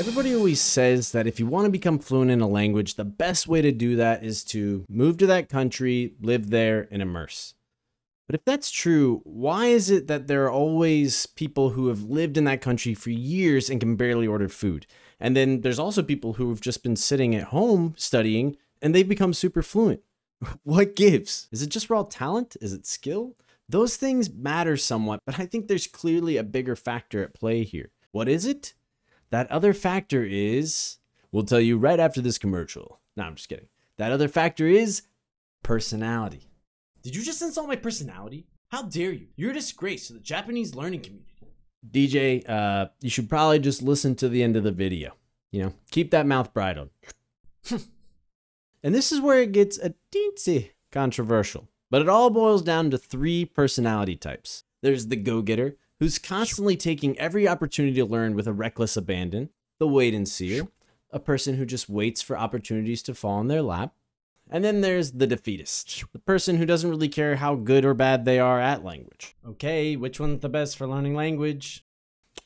Everybody always says that if you want to become fluent in a language, the best way to do that is to move to that country, live there, and immerse. But if that's true, why is it that there are always people who have lived in that country for years and can barely order food? And then there's also people who have just been sitting at home studying and they've become super fluent. What gives? Is it just raw talent? Is it skill? Those things matter somewhat, but I think there's clearly a bigger factor at play here. What is it? That other factor is, we'll tell you right after this commercial. No, I'm just kidding. That other factor is personality. Did you just insult my personality? How dare you? You're a disgrace to the Japanese learning community. DJ, you should probably just listen to the end of the video. You know, keep that mouth bridled. And this is where it gets a teensy controversial. But it all boils down to 3 personality types. There's the go-getter, who's constantly taking every opportunity to learn with a reckless abandon. The wait-and-seer, a person who just waits for opportunities to fall in their lap. And then there's the defeatist, the person who doesn't really care how good or bad they are at language. Okay, which one's the best for learning language?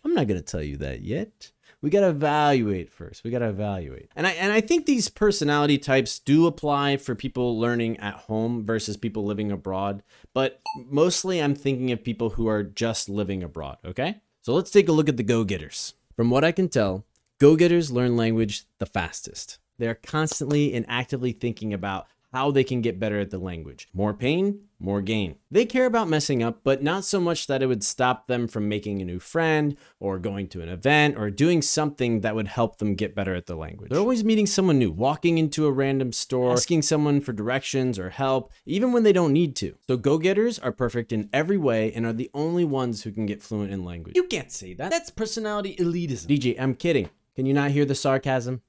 I'm not going to tell you that yet. We got to evaluate first. We got to evaluate. And I think these personality types do apply for people learning at home versus people living abroad. But mostly I'm thinking of people who are just living abroad, okay? So let's take a look at the go-getters. From what I can tell, go-getters learn language the fastest. They're constantly and actively thinking about how they can get better at the language. More pain, more gain. They care about messing up, but not so much that it would stop them from making a new friend or going to an event or doing something that would help them get better at the language. They're always meeting someone new, walking into a random store, asking someone for directions or help, even when they don't need to. So go-getters are perfect in every way and are the only ones who can get fluent in language. You can't say that. That's personality elitism. DJ, I'm kidding. Can you not hear the sarcasm?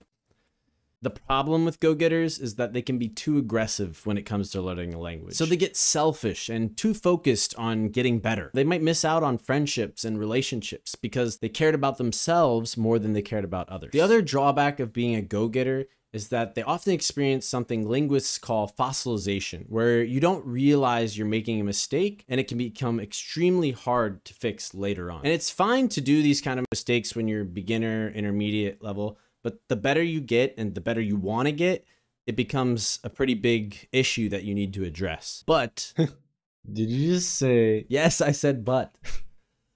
The problem with go-getters is that they can be too aggressive when it comes to learning a language. So they get selfish and too focused on getting better. They might miss out on friendships and relationships because they cared about themselves more than they cared about others. The other drawback of being a go-getter is that they often experience something linguists call fossilization, where you don't realize you're making a mistake and it can become extremely hard to fix later on. And it's fine to do these kind of mistakes when you're beginner, intermediate level, but the better you get and the better you want to get, it becomes a pretty big issue that you need to address. But, Did you just say? Yes, I said but.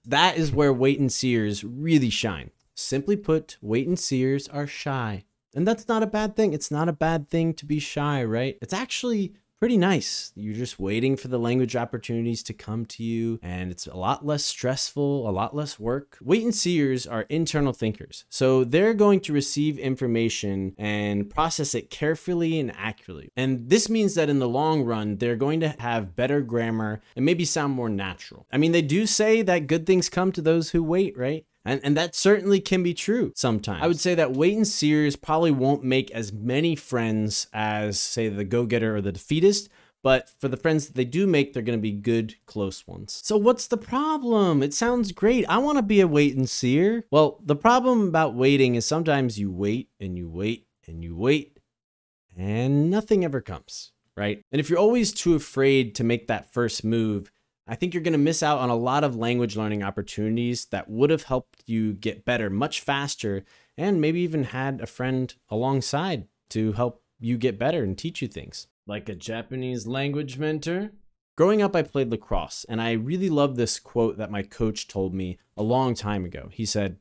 That is where wait-and-seers really shine. Simply put, wait-and-seers are shy. And that's not a bad thing. It's not a bad thing to be shy, right? It's actually pretty nice. You're just waiting for the language opportunities to come to you, and it's a lot less stressful, a lot less work. Wait-and-seers are internal thinkers, so they're going to receive information and process it carefully and accurately. And this means that in the long run, they're going to have better grammar and maybe sound more natural. I mean, they do say that good things come to those who wait, right? And that certainly can be true sometimes. I would say that wait-and-seers probably won't make as many friends as, say, the go-getter or the defeatist, but for the friends that they do make, they're going to be good, close ones. So what's the problem? It sounds great. I want to be a wait-and-seer. Well, the problem about waiting is sometimes you wait and you wait and you wait and nothing ever comes, right? And if you're always too afraid to make that first move, I think you're going to miss out on a lot of language learning opportunities that would have helped you get better much faster and maybe even had a friend alongside to help you get better and teach you things. Like a Japanese language mentor? Growing up, I played lacrosse, and I really love this quote that my coach told me a long time ago. He said,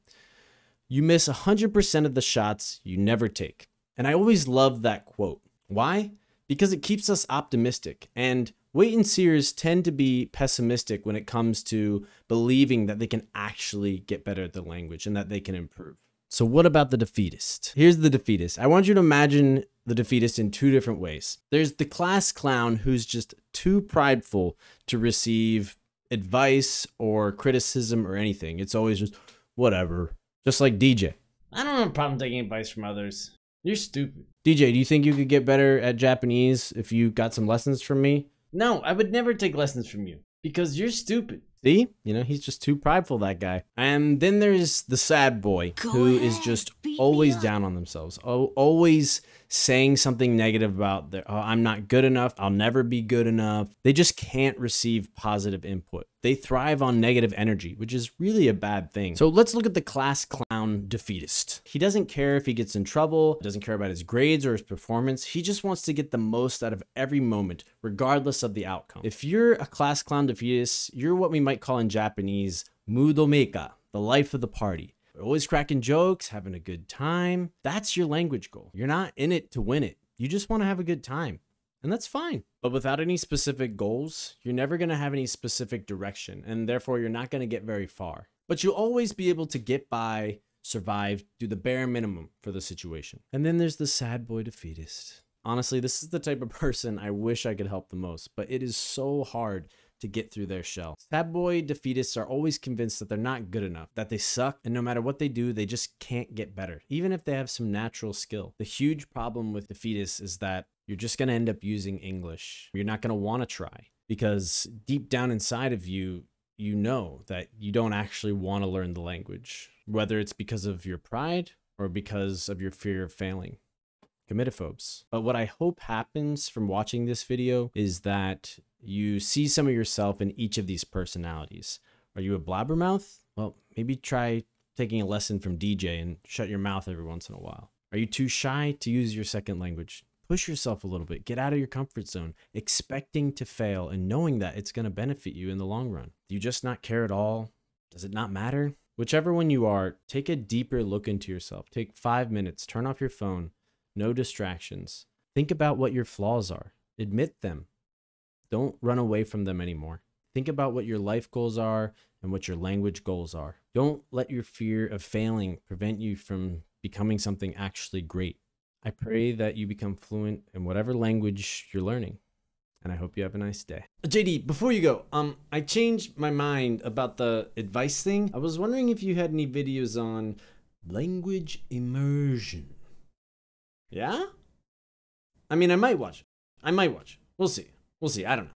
"You miss 100% of the shots you never take." And I always loved that quote. Why? Because it keeps us optimistic, and wait-and-seers tend to be pessimistic when it comes to believing that they can actually get better at the language and that they can improve. So what about the defeatist? Here's the defeatist. I want you to imagine the defeatist in 2 different ways. There's the class clown who's just too prideful to receive advice or criticism or anything. It's always just, whatever. Just like DJ. I don't have a problem taking advice from others. You're stupid. DJ, do you think you could get better at Japanese if you got some lessons from me? No, I would never take lessons from you because you're stupid. See? You know, he's just too prideful, that guy. And then there's the sad boy who is just always down on themselves, always saying something negative about their, oh, I'm not good enough, I'll never be good enough. They just can't receive positive input. They thrive on negative energy, which is really a bad thing. So let's look at the class clown defeatist. He doesn't care if he gets in trouble, doesn't care about his grades or his performance. He just wants to get the most out of every moment, regardless of the outcome. If you're a class clown defeatist, you're what we might call in Japanese, mudomeka, the life of the party. Always cracking jokes, having a good time. That's your language goal. You're not in it to win it. You just want to have a good time. And that's fine. But without any specific goals, you're never going to have any specific direction. And therefore, you're not going to get very far. But you'll always be able to get by, survive, do the bare minimum for the situation. And then there's the sad boy defeatist. Honestly, this is the type of person I wish I could help the most. But it is so hard to get through their shell. Sad boy defeatists are always convinced that they're not good enough, that they suck, and no matter what they do, they just can't get better, even if they have some natural skill. The huge problem with defeatists is that you're just gonna end up using English. You're not gonna wanna try, because deep down inside of you, you know that you don't actually wanna learn the language, whether it's because of your pride or because of your fear of failing. Comitophobes. But what I hope happens from watching this video is that you see some of yourself in each of these personalities. Are you a blabbermouth? Well, maybe try taking a lesson from DJ and shut your mouth every once in a while. Are you too shy to use your second language? Push yourself a little bit, get out of your comfort zone, expecting to fail and knowing that it's going to benefit you in the long run. Do you just not care at all? Does it not matter? Whichever one you are, take a deeper look into yourself. Take 5 minutes, turn off your phone, no distractions. Think about what your flaws are. Admit them. Don't run away from them anymore. Think about what your life goals are and what your language goals are. Don't let your fear of failing prevent you from becoming something actually great. I pray that you become fluent in whatever language you're learning. And I hope you have a nice day. JD, before you go, I changed my mind about the advice thing. I was wondering if you had any videos on language immersion. Yeah? I mean, I might watch it. We'll see. I don't know.